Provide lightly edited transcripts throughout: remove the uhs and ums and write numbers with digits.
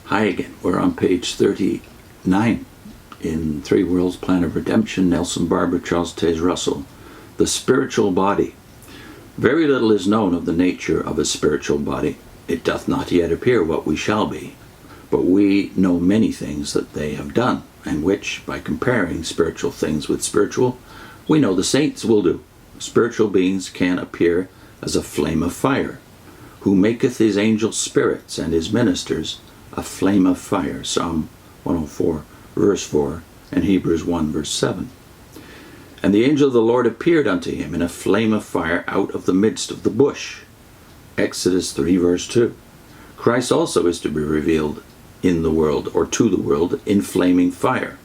Hi again. We're on page 39 in Three Worlds Plan of Redemption, Nelson Barbour, Charles Taze Russell. The spiritual body. Very little is known of the nature of a spiritual body. It doth not yet appear what we shall be. But we know many things that they have done, and which, by comparing spiritual things with spiritual, we know the saints will do. Spiritual beings can appear as a flame of fire, who maketh his angels spirits and his ministers a flame of fire. Psalm 104 verse 4 and Hebrews 1 verse 7. And the angel of the Lord appeared unto him in a flame of fire out of the midst of the bush. Exodus 3 verse 2. Christ also is to be revealed in the world, or to the world, in flaming fire.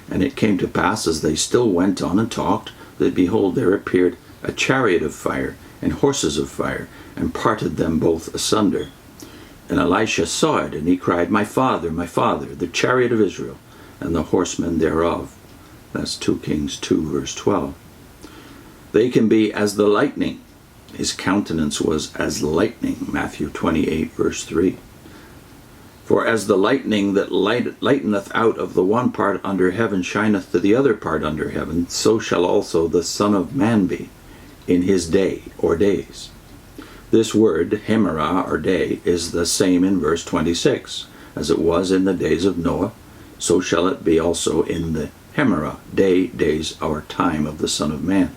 And it came to pass, as they still went on and talked, that behold, there appeared a chariot of fire and horses of fire, and parted them both asunder. And Elisha saw it, and he cried, my father, the chariot of Israel, and the horsemen thereof. That's 2 Kings 2 verse 12. They can be as the lightning. His countenance was as lightning. Matthew 28 verse 3. For as the lightning that lighteneth out of the one part under heaven shineth to the other part under heaven, so shall also the Son of Man be in his day or days. This word, hemera, or day, is the same in verse 26. As it was in the days of Noah, so shall it be also in the hemera, day, days, or time of the Son of Man.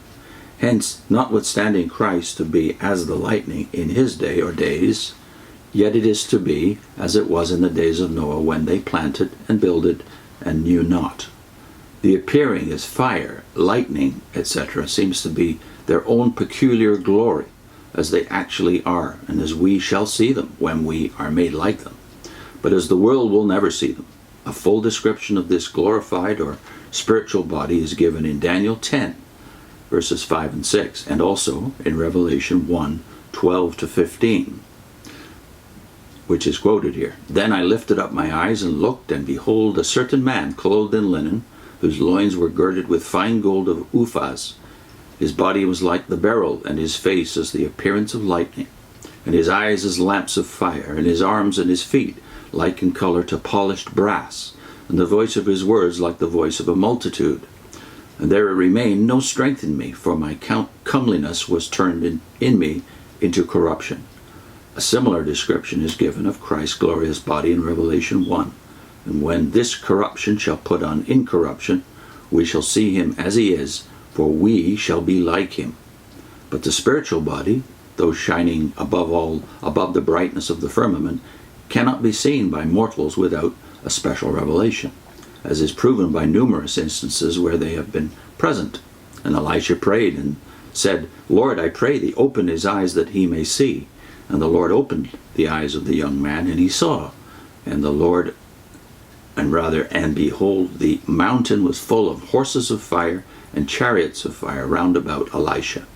Hence, notwithstanding Christ to be as the lightning in his day or days, yet it is to be as it was in the days of Noah, when they planted and builded and knew not. The appearing as fire, lightning, etc. seems to be their own peculiar glory, as they actually are, and as we shall see them when we are made like them. But as the world will never see them. A full description of this glorified or spiritual body is given in Daniel 10, verses 5 and 6, and also in Revelation 1, 12 to 15, which is quoted here. Then I lifted up my eyes and looked, and behold, a certain man clothed in linen, whose loins were girded with fine gold of Uphaz. His body was like the beryl, and his face as the appearance of lightning, and his eyes as lamps of fire, and his arms and his feet like in color to polished brass, and the voice of his words like the voice of a multitude. And there remained no strength in me, for my comeliness was turned in me into corruption. A similar description is given of Christ's glorious body in Revelation 1. And when this corruption shall put on incorruption, we shall see him as he is, for we shall be like him. But the spiritual body, though shining above the brightness of the firmament, cannot be seen by mortals without a special revelation, as is proven by numerous instances where they have been present. And Elisha prayed and said, Lord, I pray thee, open his eyes that he may see. And the Lord opened the eyes of the young man, and he saw. And behold, the mountain was full of horses of fire and chariots of fire round about Elisha.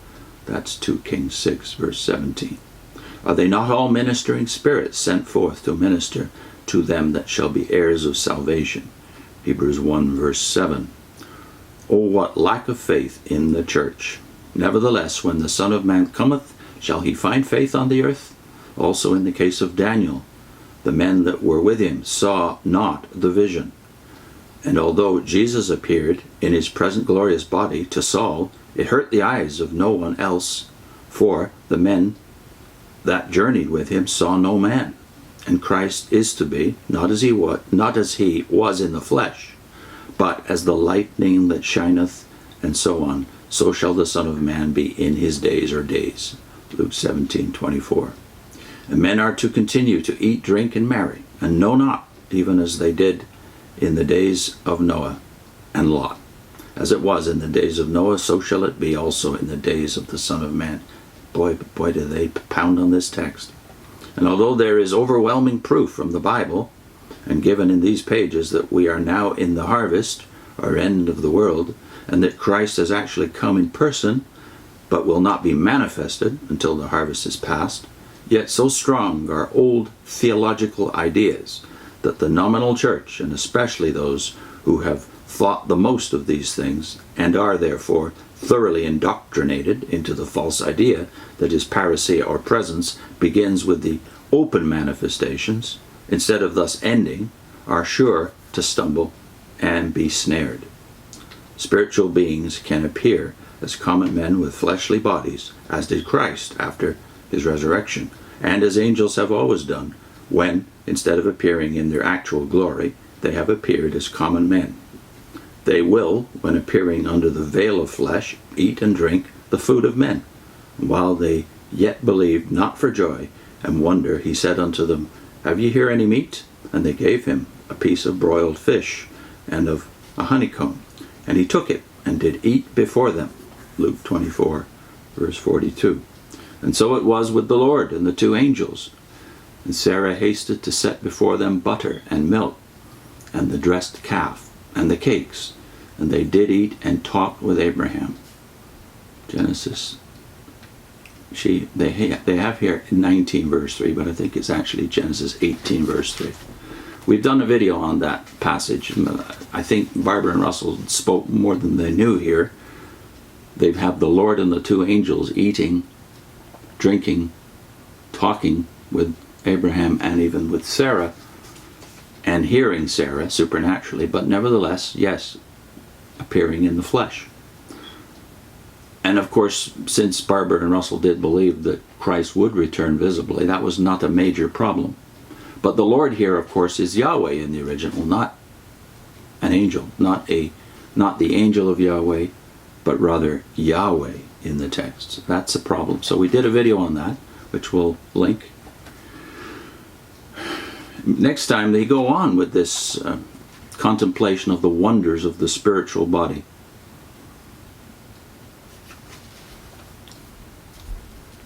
That's 2 Kings 6, verse 17. Are they not all ministering spirits sent forth to minister to them that shall be heirs of salvation? Hebrews 1, verse 7. Oh, what lack of faith in the church! Nevertheless, when the Son of Man cometh, shall he find faith on the earth? Also in the case of Daniel, the men that were with him saw not the vision. And although Jesus appeared in his present glorious body to Saul, it hurt the eyes of no one else, for the men that journeyed with him saw no man. And Christ is to be, not as he was in the flesh, but as the lightning that shineth, and so on, so shall the Son of Man be in his days or days. Luke 17:24. And men are to continue to eat, drink, and marry, and know not, even as they did in the days of Noah and Lot. As it was in the days of Noah, so shall it be also in the days of the Son of Man. Boy, do they pound on this text. And although there is overwhelming proof from the Bible, and given in these pages, that we are now in the harvest, or end of the world, and that Christ has actually come in person, but will not be manifested until the harvest is past, yet so strong are old theological ideas that the nominal church, and especially those who have thought the most of these things, and are therefore thoroughly indoctrinated into the false idea that his parousia or presence begins with the open manifestations, instead of thus ending, are sure to stumble and be snared. Spiritual beings can appear as common men with fleshly bodies, as did Christ after his resurrection, and as angels have always done, when, instead of appearing in their actual glory, they have appeared as common men. They will, when appearing under the veil of flesh, eat and drink the food of men. While they yet believed not for joy and wonder, he said unto them, Have ye here any meat? And they gave him a piece of broiled fish and of a honeycomb. And he took it and did eat before them. Luke 24, verse 42. And so it was with the Lord and the two angels. And Sarah hasted to set before them butter and milk, and the dressed calf, and the cakes. And they did eat and talk with Abraham. Genesis. They have here 19 verse 3, but I think it's actually Genesis 18 verse 3. We've done a video on that passage. I think Barbour and Russell spoke more than they knew here. They have the Lord and the two angels eating, drinking, talking with Abraham and even with Sarah, and hearing Sarah supernaturally, but nevertheless, yes, appearing in the flesh. And of course, since Barbour and Russell did believe that Christ would return visibly, that was not a major problem. But the Lord here, of course, is Yahweh in the original, not an angel, not the angel of Yahweh, but rather Yahweh in the text. That's a problem. So we did a video on that, which we'll link. Next time they go on with this contemplation of the wonders of the spiritual body.